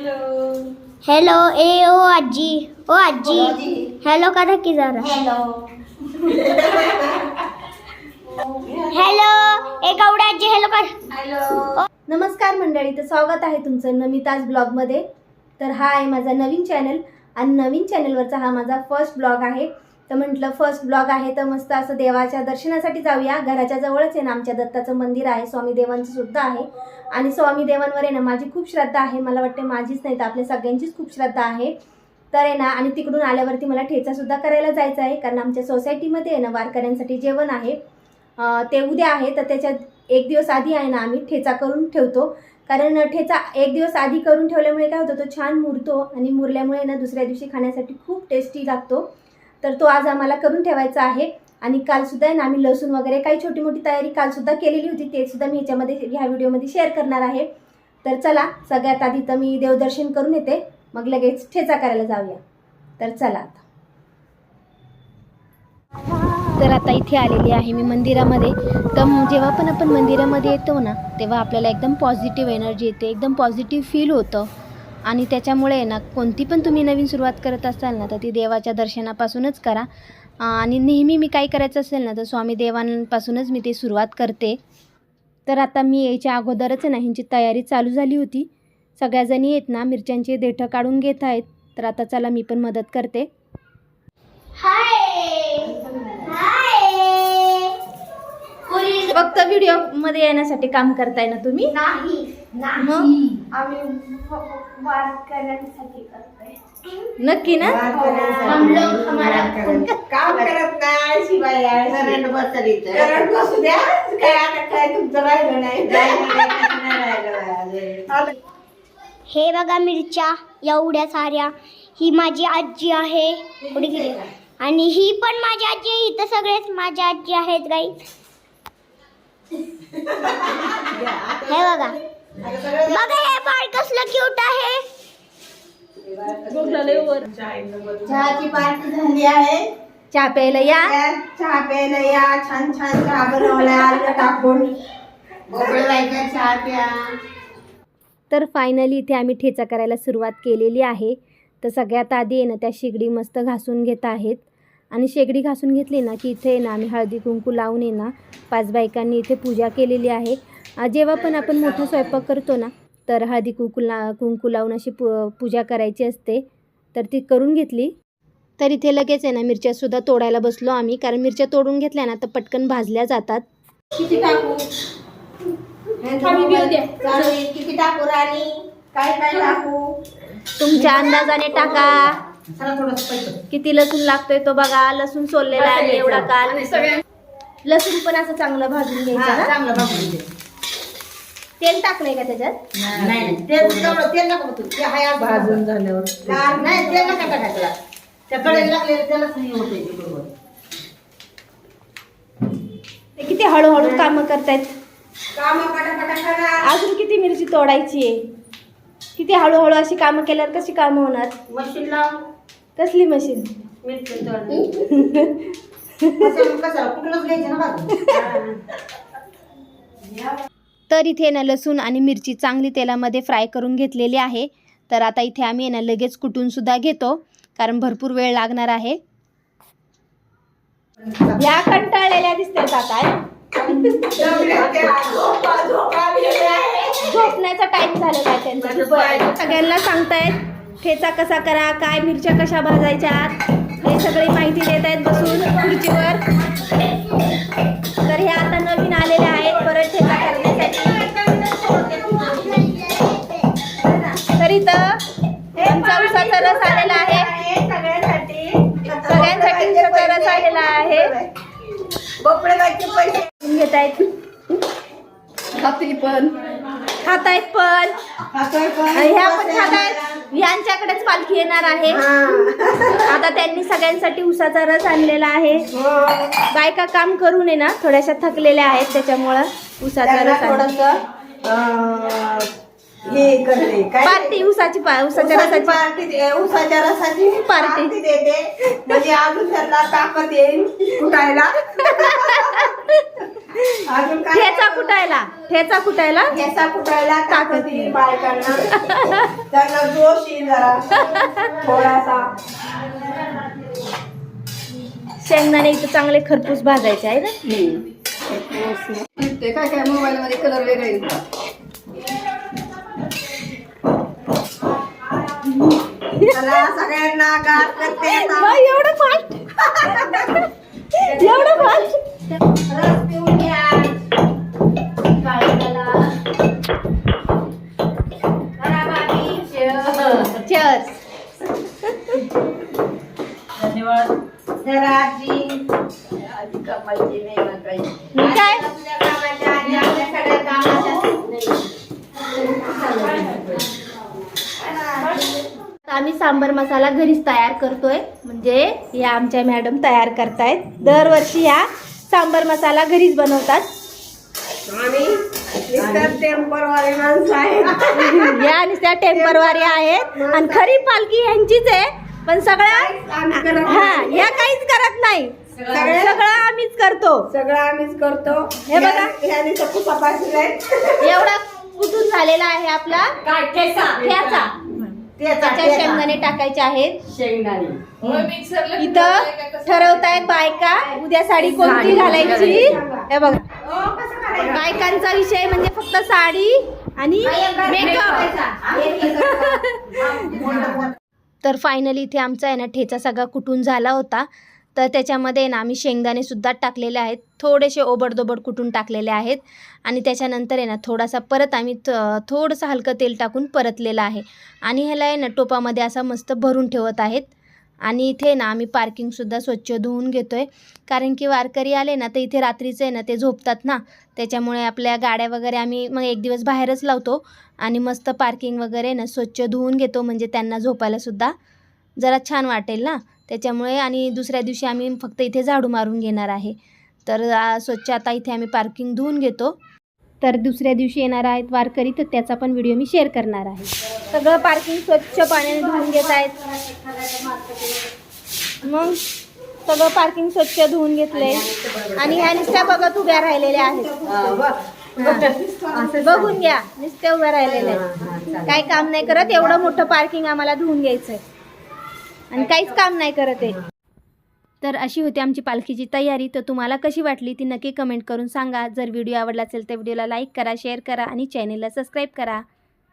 Hello ए ओ आजी hello करा की जरा हेलो ए गौडा आजी हेलो कर. नमस्कार मंडळी, तर स्वागत आहे तुमचं नमिताज ब्लॉगमध्ये. तर हा आहे माझा नवीन चॅनल आणि नवीन चॅनलवरचा हा माझा फर्स्ट ब्लॉग आहे. तर म्हटलं फर्स्ट ब्लॉग आहे तर मस्त असं देवाच्या दर्शनासाठी जाऊया. घराच्या जवळच आहे ना आमच्या दत्ताचं मंदिर आहे, स्वामी देवांचं सुद्धा आहे. आणि स्वामी देवांवर आहे ना माझी खूप श्रद्धा आहे. मला वाटते माझीच नाही तर आपल्या सगळ्यांचीच खूप श्रद्धा आहे. तर आहे ना, आणि तिकडून आल्यावरती मला ठेचासुद्धा करायला जायचं आहे, कारण आमच्या सोसायटीमध्ये आहे ना वारकऱ्यांसाठी जेवण आहे. ते उद्या आहे, तर त्याच्यात एक दिवस आधी आहे ना आम्ही ठेचा करून ठेवतो. कारण ठेचा एक दिवस आधी करून ठेवल्यामुळे काय होतं, तो छान मुरतो आणि मुरल्यामुळे ना दुसऱ्या दिवशी खाण्यासाठी खूप टेस्टी लागतो. तर तो आज आम्हाला करून ठेवायचा आहे. आणि कालसुद्धा आहे ना आम्ही लसूण वगैरे काही छोटी मोठी तयारी कालसुद्धा केलेली होती, ते सुद्धा मी ह्या व्हिडिओमध्ये शेअर करणार आहे. तर चला, सगळ्यात आधी तर मी देवदर्शन करून येते, मग लगेच ठेचा करायला जाऊया. तर चला आता. तर आता इथे आलेली आहे मी मंदिरामध्ये. तर जेव्हा पण आपण मंदिरामध्ये येतो ना, तेव्हा आपल्याला एकदम पॉझिटिव्ह एनर्जी येते, एकदम पॉझिटिव्ह फील होतं. आणि त्याच्यामुळे ना कोणती पण तुम्ही नवीन सुरुवात करत असाल ना, तर ती देवाच्या दर्शनापासूनच करा. आणि नेहमी मी काय करायचं असेल ना, तर स्वामी देवांपासूनच मी ती सुरुवात करते. तर आता मी यायच्या अगोदरच ना ह्यांची तयारी चालू झाली होती. सगळ्याजणी येत ना मिरच्यांचे देठं काढून घेत आहेत. तर आता चला मी पण मदत करते. फक्त व्हिडिओ मध्ये येण्यासाठी काम करताय ना तुम्ही? नाही आम्ही वाद करण्यासाठी करतोय. नक्की ना? हम लोग हमारा काम करत नाही शिवाय करंट बसू द्या. काय आता काय तुमचं राहिलं नाही. हे बघा मिरच्या एवढ्या साऱ्या. ही माझी आजी आहे, पुढे गेली. आणि ही पण माझी आजी आहे. इथं सगळेच माझ्या आजी आहेत गाईस. हे बघा बघा, हे बाळ कसलं क्यूट आहे. चहाची पार्टी झाली आहे. चहा प्यायला या. चहा प्यायला या. छान छान चहा बनवलाय आलं टाकून. भोपळ्याचा चहा प्या. तर फायनली इथे आम्ही ठेचा करायला सुरुवात केलेली आहे. तर सगळ्यात आधी आहे ना त्या शेगडी मस्त घासून घेत आहेत. आणि शेगडी घासून घेतली ना की इथे ना आम्ही हळदी कुंकू लावून आहे ना 5 बायकांनी इथे पूजा केलेली आहे. जेव्हा पण आपण मोठा स्वयंपाक करतो ना, तर हळदी कुंकू लावून अशी पूजा करायची असते. तर ती करून घेतली. तर इथे लगेच आहे ना मिरच्यासुद्धा तोडायला बसलो आम्ही, कारण मिरच्या तोडून घेतल्या ना तर पटकन भाजल्या जातात. किती टाकू? किती टाकू राणी? काय काय टाकू? तुमच्या अंदाजाने टाका. किती लसूण लागतोय तो बघा. लसूण सोललेला आहे एवढा काल. लसूण पण असं चांगलं भाजून घ्यायचं ना. चांगलं भाजून घे. तेल टाकलंय का त्याच्यात? नाही तेल नको तू. ते हाय आज भाजून झाल्यावर नाही तेल नका टाकायचं. त्या कडेला लागलेलं त्यालाच नाही होते बरोबर. ते किती हळूहळू कामं करतायत. काम पटापटा करा. अजून किती मिरची तोडायची आहे. किती हळूहळू अशी कामं केल्यावर कशी कामं होणार. मशीन लाव. कसली मशीन? मिरची तोडणी. कसं कुठलंच घ्यायचं ना बाजू. तर इथे ना लसूण आणि मिरची चांगली तेलामध्ये फ्राय करून घेतलेली आहे. तर आता इथे आम्ही ना लगेच कुटून सुद्धा घेतो, कारण भरपूर वेळ लागणार आहे. या कंटाळलेल्या दिसतात आता. झोपण्याचा टाइम झालेला आहे त्यांचा. सगळ्यांना सांगतायत ठेचा कसा करा, काय मिरच्या कशा भाजायच्या, हे सगळी माहिती देत आहेत बसून खुर्चीवर. तर हे आता नवीन आलेले आहेत परत ठेचा करण्यासाठी. तर इथं आमचा उसाचा रस आलेला आहे. सगळ्यांसाठी उसाचा रस आलेला आहे. भोपळ्याचे पैसे घेत आहेत. खातायत पण ह्या पण खातायत. यांच्याकडेच पालखी येणार आहे. आता त्यांनी सगळ्यांसाठी उसाचा रस आणलेला आहे. बायका काम करून आहे ना थोड्याशा थकलेल्या आहेत, त्याच्यामुळं उसाचा रस हे करते काय पार्टी. उसाच्या रसाची पार्टी. उसाच्या रसाची पार्टी देते म्हणजे अजून त्यांना ताकद येईल कुटायला. अजून काय ठेचा कुटायला ठेचा कुटायला ताकद बायकांना त्यांना जोश येईल जरा थोडासा. शेंगदाणे इथं चांगले खरपूस भाजायचे आहे ना. ते काय काय मोबाईल मध्ये कलर वेगळे येतात. चला सगळ्यांना गाठ करते आता. बाई, एवढं फास्ट रस पिऊन घ्या. चर्स. धन्यवाद. जरा आजी कमायची नाही ना काही. काय आपल्या कामाच्या आजी आपल्या सगळ्या कामाच्या आम्ही सांबर मसाला घरीच तयार करतोय. म्हणजे या आमच्या मॅडम तयार करतायत. दरवर्षी या सांबर मसाला घरीच बनवतात. आम्ही मिस्टर टेम्परवाले माणसं आहेत. या आणि त्या टेम्परवारी आहेत आणि खरी पालखी यांचीच आहे. पण सगळ्या आम्ही करत हा या काहीच करत नाही. सगळं आम्हीच करतो. सगळं आम्हीच करतो. हे बघा. ह्याने तर तपासले एवढा कुठून झालेला आहे आपला काय ठेचा ठेचा. त्याच्यात शेंगदाणे टाकायचे आहेत. शेंगदाणे इथं ठरवतायत बायका उद्या साडी कोणती घालायची. हे बघा बायकांचा विषय म्हणजे फक्त साडी आणि मेकअप. तर फायनली इथे आमचा आहे ना ठेचा सगळा कुटून झाला होता. तर त्याच्यामध्ये ना आम्ही शेंगदाणे सुद्धा टाकलेले आहेत. थोडेसे ओबडदोबड कुटून टाकलेले आहेत. आणि त्याच्यानंतर आहे ना थोडासा परत आम्ही थोडंसं हलकं तेल टाकून परतलेलं आहे. आणि ह्याला आहे ना टोपामध्ये असा मस्त भरून ठेवत आहेत. आणि इथे ना आम्ही पार्किंगसुद्धा स्वच्छ धुवून घेतो आहे. कारण की वारकरी आले ना तर इथे रात्रीचं आहे ना ते झोपतात ना. त्याच्यामुळे आपल्या गाड्या वगैरे आम्ही मग एक दिवस बाहेरच लावतो. आणि मस्त पार्किंग वगैरे ना स्वच्छ धुवून घेतो. म्हणजे त्यांना झोपायलासुद्धा जरा छान वाटेल ना त्याच्यामुळे. आणि दुसऱ्या दिवशी आम्ही फक्त इथे झाडू मारून घेणार आहे. तर स्वच्छ आता इथे आम्ही पार्किंग धुवून घेतो. तर दुसऱ्या दिवशी येणार आहेत वारकरी तर त्याचा पण व्हिडिओ मी शेअर करणार आहे. सगळं पार्किंग स्वच्छ पाण्याने धुवून घेत आहेत. मग सगळं पार्किंग स्वच्छ धुवून घेतलंय. आणि ह्या नुसत्या बघत उभ्या राहिलेल्या आहेत. बघून घ्या नुसत्या उभ्या राहिलेल्या आहेत. काही काम नाही करत. एवढं मोठं पार्किंग आम्हाला धुवून घ्यायचंय आणि काहीच काम नाही करत आहे. तर अशी होती आमची पालखीची तयारी. तर तुम्हाला कशी वाटली ती नक्की कमेंट करून सांगा. जर व्हिडिओ आवडला असेल तर व्हिडिओला लाईक करा, शेअर करा आणि चॅनेलला सबस्क्राईब करा.